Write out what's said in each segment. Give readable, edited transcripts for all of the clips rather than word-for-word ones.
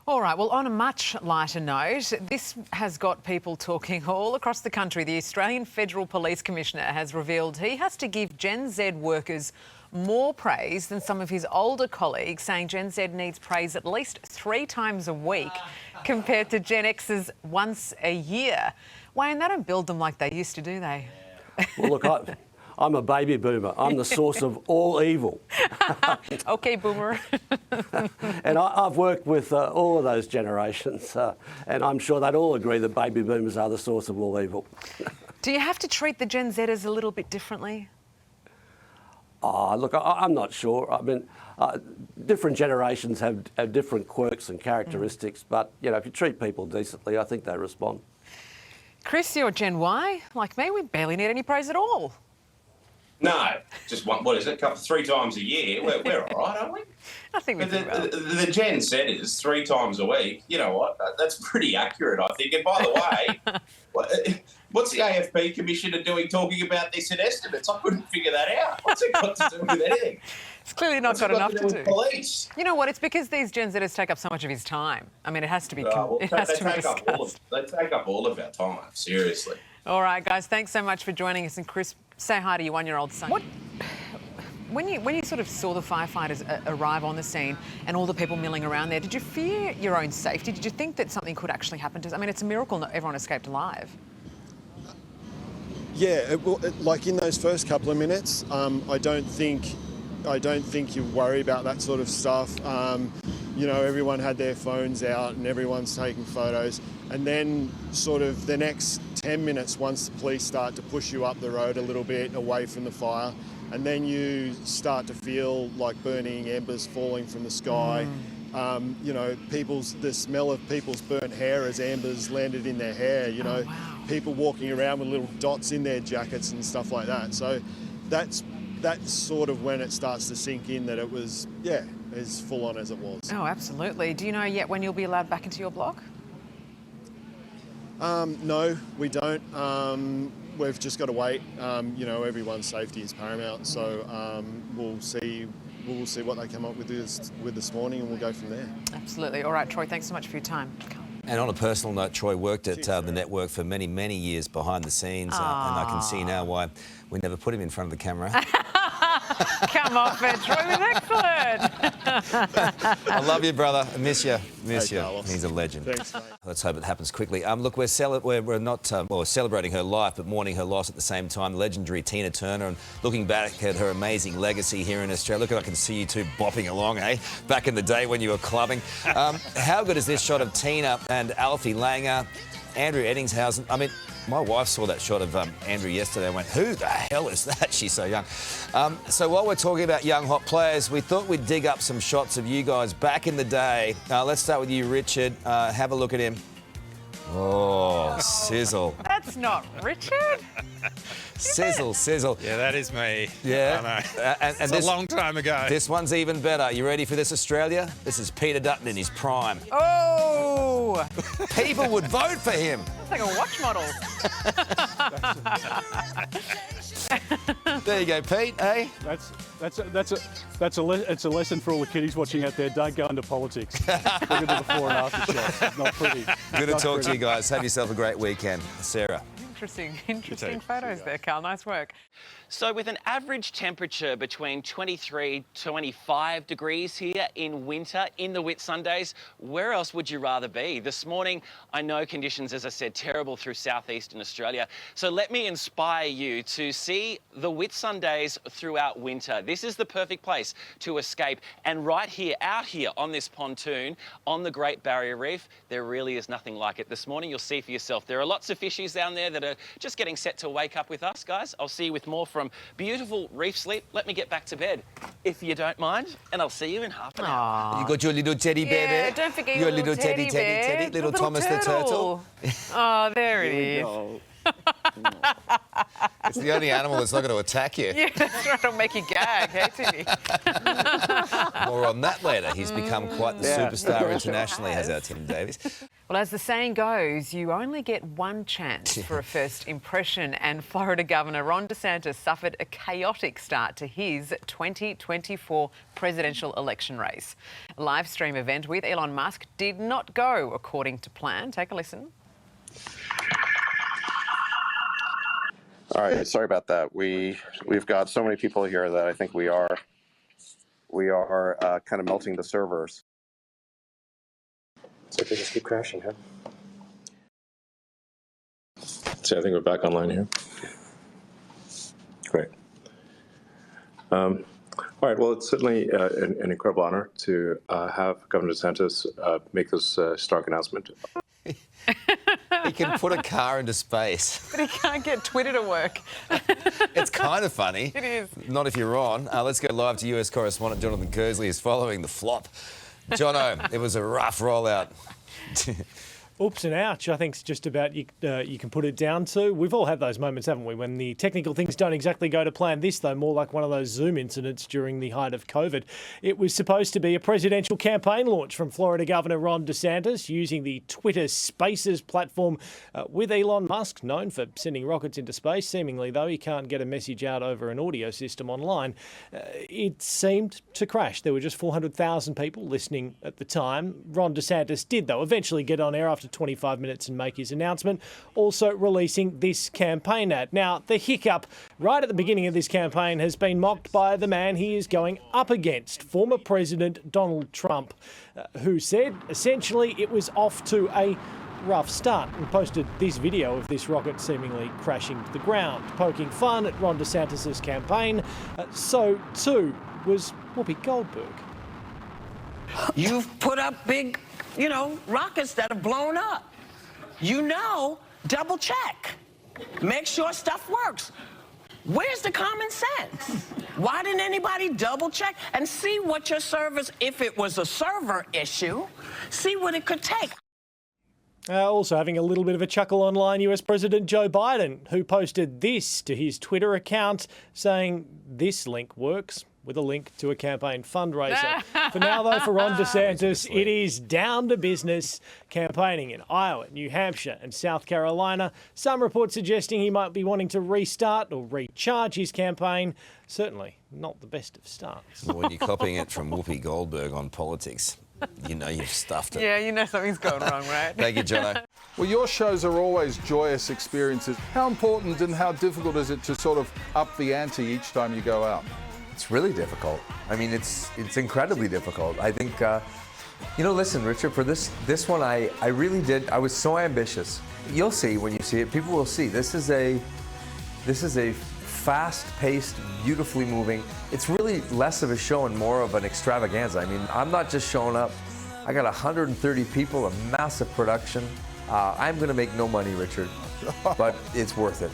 All right, well, on a much lighter note, this has got people talking all across the country. The Australian Federal Police Commissioner has revealed he has to give Gen Z workers more praise than some of his older colleagues, saying Gen Z needs praise at least 3 times a week compared to Gen X's once a year. Wayne, they don't build them like they used to, do they? Well, look, I'm a baby boomer. I'm the source of all evil. OK, boomer. And I've worked with all of those generations, and I'm sure they'd all agree that baby boomers are the source of all evil. Do you have to treat the Gen Zers a little bit differently? Oh, look, I'm not sure. I mean, different generations have different quirks and characteristics, but, you know, if you treat people decently, I think they respond. Chris, you're Gen Y. Like me, we barely need any praise at all. No, just one. What is it? 3 times a year. We're all right, aren't we? I think we're the Gen Z is 3 times a week. You know what? That's pretty accurate, I think. And by the way, what's the AFP Commissioner doing talking about this in estimates? I couldn't figure that out. What's it got to do with anything? It's clearly not got enough to do. Police. You know what? It's because these Gen Zers take up so much of his time. I mean, it has to be. They take up all of our time. Seriously. All right, guys. Thanks so much for joining us. And Chris, say hi to your 1-year-old son. When you sort of saw the firefighters arrive on the scene and all the people milling around there, did you fear your own safety? Did you think that something could actually happen to us? I mean, it's a miracle that everyone escaped alive. Yeah, like in those first couple of minutes, I don't think you worry about that sort of stuff. You know, everyone had their phones out and everyone's taking photos. And then sort of the next 10 minutes, once the police start to push you up the road a little bit away from the fire, and then you start to feel like burning embers falling from the sky. You know, the smell of people's burnt hair as embers landed in their hair, you know, people walking around with little dots in their jackets and stuff like that. So that's sort of when it starts to sink in that it was, as full on as it was. Oh, absolutely. Do you know yet when you'll be allowed back into your block? No, we don't. We've just got to wait. You know, everyone's safety is paramount. So we'll see what they come up with this morning, and we'll go from there. Absolutely. All right, Troy, thanks so much for your time. And on a personal note, Troy worked at the network for many, many years behind the scenes, and I can see now why we never put him in front of the camera. Come off it, Troy was excellent. I love you, brother. I miss you. Miss you. Carlos. He's a legend. Thanks, mate. Let's hope it happens quickly. Look, we're not celebrating her life, but mourning her loss at the same time. The legendary Tina Turner, and looking back at her amazing legacy here in Australia. Look, I can see you two bopping along, eh? Back in the day when you were clubbing. How good is this shot of Tina and Alfie Langer, Andrew Eddingshausen? I mean, my wife saw that shot of Andrew yesterday and went, who the hell is that? She's so young. So while we're talking about young hot players, we thought we'd dig up some shots of you guys back in the day. Let's start with you, Richard. Have a look at him. Oh, sizzle. That's not Richard. Sizzle, sizzle. Yeah, that is me. Yeah. I know. And it's a long time ago. This one's even better. You ready for this, Australia? This is Peter Dutton in his prime. Oh! People would vote for him. It's like a watch model. There you go, Pete. Hey. It's a lesson for all the kiddies watching out there. Don't go into politics. Look at the before and after shots. It's not pretty. Good to talk to you guys. Have yourself a great weekend. Sarah. Interesting photos there, Karl. Nice work. So with an average temperature between 23 to 25 degrees here in winter, in the Whitsundays, where else would you rather be? This morning, I know conditions, as I said, terrible through southeastern Australia. So let me inspire you to see the Whitsundays throughout winter. This is the perfect place to escape. And right here, out here on this pontoon, on the Great Barrier Reef, there really is nothing like it. This morning, you'll see for yourself. There are lots of fishies down there that are just getting set to wake up with us, guys. I'll see you with more from beautiful reef sleep. Let me get back to bed, if you don't mind, and I'll see you in half an hour. You got your little teddy bear there? Yeah, don't forget your little teddy bear. Little Thomas the turtle. Oh, there it is. It's the only animal that's not going to attack you. Yeah, that's right. It'll make you gag, hey, Timmy? More on that later. He's become quite the superstar internationally, has our Tim Davies. Well, as the saying goes, you only get one chance for a first impression, and Florida Governor Ron DeSantis suffered a chaotic start to his 2024 presidential election race. A live stream event with Elon Musk did not go according to plan. Take a listen. All right, sorry about that. We've got so many people here that I think we are kind of melting the servers. So they just keep crashing, huh? So I think we're back online here. Great. All right. Well, it's certainly an incredible honor to have Governor DeSantis make this stark announcement. He can put a car into space. But he can't get Twitter to work. It's kind of funny. It is. Not if you're on. Let's go live to US correspondent Jonathan Kersley, who's following the flop. Jono, it was a rough rollout. Oops and ouch, I think it's just about you can put it down to. We've all had those moments, haven't we, when the technical things don't exactly go to plan. This, though, more like one of those Zoom incidents during the height of COVID. It was supposed to be a presidential campaign launch from Florida Governor Ron DeSantis using the Twitter Spaces platform with Elon Musk, known for sending rockets into space. Seemingly, though, he can't get a message out over an audio system online. It seemed to crash. There were just 400,000 people listening at the time. Ron DeSantis did, though, eventually get on air after 25 minutes and make his announcement, also releasing this campaign ad. Now, the hiccup right at the beginning of this campaign has been mocked by the man he is going up against, former President Donald Trump, who said essentially it was off to a rough start and posted this video of this rocket seemingly crashing to the ground, poking fun at Ron DeSantis' campaign. So too was Whoopi Goldberg. You've put up big, rockets that have blown up. Double check. Make sure stuff works. Where's the common sense? Why didn't anybody double check and see what your servers, if it was a server issue, see what it could take? Also having a little bit of a chuckle online, US President Joe Biden, who posted this to his Twitter account saying this link works, with a link to a campaign fundraiser. For now, though, for Ron DeSantis, it is down to business, campaigning in Iowa, New Hampshire and South Carolina. Some reports suggesting he might be wanting to restart or recharge his campaign. Certainly not the best of starts. Well, when you're copying it from Whoopi Goldberg on politics, you know you've stuffed it. Yeah, you know something's gone wrong, right? Thank you, Jono. Well, your shows are always joyous experiences. How important and how difficult is it to sort of up the ante each time you go out? It's really difficult. I mean, it's incredibly difficult. I think, listen, Richard, for this one, I really did. I was so ambitious. You'll see when you see it. People will see. This is a fast-paced, beautifully moving. It's really less of a show and more of an extravaganza. I mean, I'm not just showing up. I got 130 people, a massive production. I'm going to make no money, Richard, but it's worth it.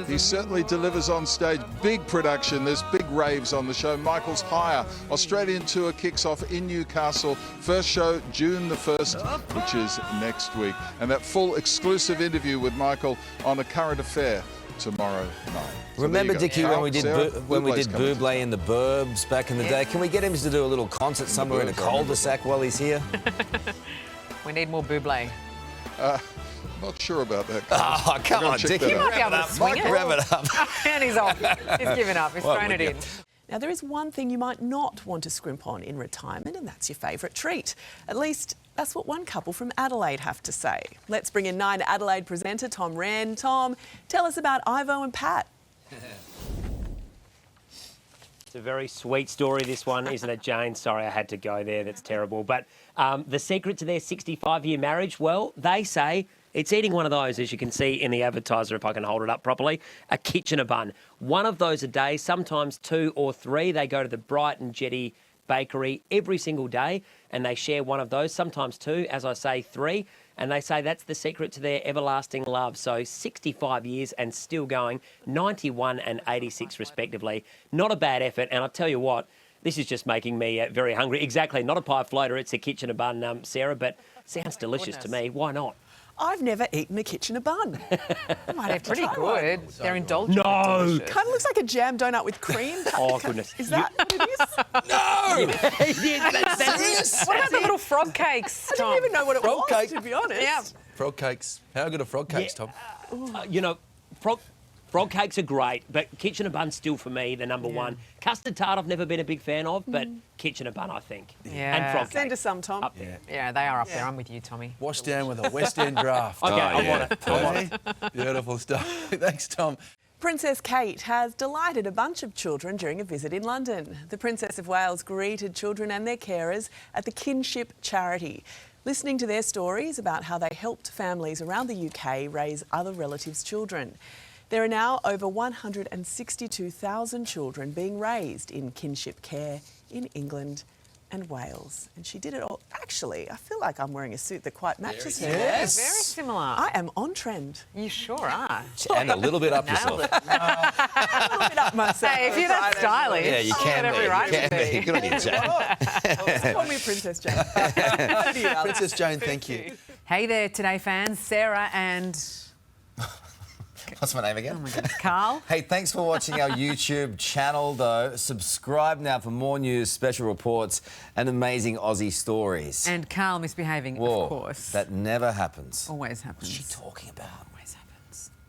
He certainly delivers on stage. Big production. There's big raves on the show. Michael's Higher Australian tour kicks off in Newcastle. First show June the 1st, which is next week. And that full exclusive interview with Michael on A Current Affair tomorrow night. So remember, Dickie, when we did Bublé's Bublé in the Burbs back in the day? Can we get him to do a little concert somewhere in a cul-de-sac while he's here? We need more Bublé. Not sure about that. Oh, come on, Dickie. You might be able to swing it. Rev it up. And he's off. He's given up. He's thrown it in. Now, there is one thing you might not want to scrimp on in retirement, and that's your favourite treat. At least, that's what one couple from Adelaide have to say. Let's bring in 9 Adelaide presenter Tom Wren. Tom, tell us about Ivo and Pat. It's a very sweet story, this one, isn't it, Jane? Sorry, I had to go there. That's terrible. But the secret to their 65-year marriage, well, they say it's eating one of those, as you can see in the advertiser, if I can hold it up properly, a Kitchener bun. One of those a day, sometimes 2 or 3. They go to the Brighton Jetty Bakery every single day and they share one of those, sometimes 2, as I say, 3. And they say that's the secret to their everlasting love. So 65 years and still going, 91 and 86 respectively. Not a bad effort. And I'll tell you what, This is just making me very hungry. Exactly, not a pie floater, it's a kitchener bun, Sarah, but sounds delicious to me. Why not? I've never eaten a kitchener bun. I might have pretty good. They're indulgent. No. Kind of looks like a jam donut with cream. Oh, goodness. Is that what it is? What about the little frog cakes, I Tom? didn't even know what it Frog was, cake. to be honest. Yeah. Frog cakes. How good are frog cakes, Tom? You know, frog cakes are great, but kitchener bun's still for me the number one. Custard tart I've never been a big fan of, but kitchener bun I think. Yeah. And frog Send cake. us some, Tom. Up there. Yeah, they are up there. I'm with you, Tommy. Washed down with a West End draft. Okay, I want it. I want it. Beautiful stuff. Thanks, Tom. Princess Kate has delighted a bunch of children during a visit in London. The Princess of Wales greeted children and their carers at the Kinship charity, listening to their stories about how they helped families around the UK raise other relatives' children. There are now over 162,000 children being raised in kinship care in England and Wales. And she did it all. Actually, I feel like I'm wearing a suit that quite matches her. Yes. Very similar. I am on trend. You sure are. And a little bit up Nailed yourself. it. A little bit up myself. Hey, if you're that stylish, Yeah, you you've can got be. every right You to can be. be. Good on you, Jane. Call me Princess Jane. Over to you, Alex. Princess Jane, thank you. Hey there, Today fans. Sarah and... What's my name again? Oh, my goodness. Karl. Hey, thanks for watching our YouTube channel, though. Subscribe now for more news, special reports, and amazing Aussie stories. And Karl misbehaving, Whoa, of course. that never happens. Always happens. What's she talking about? Always happens.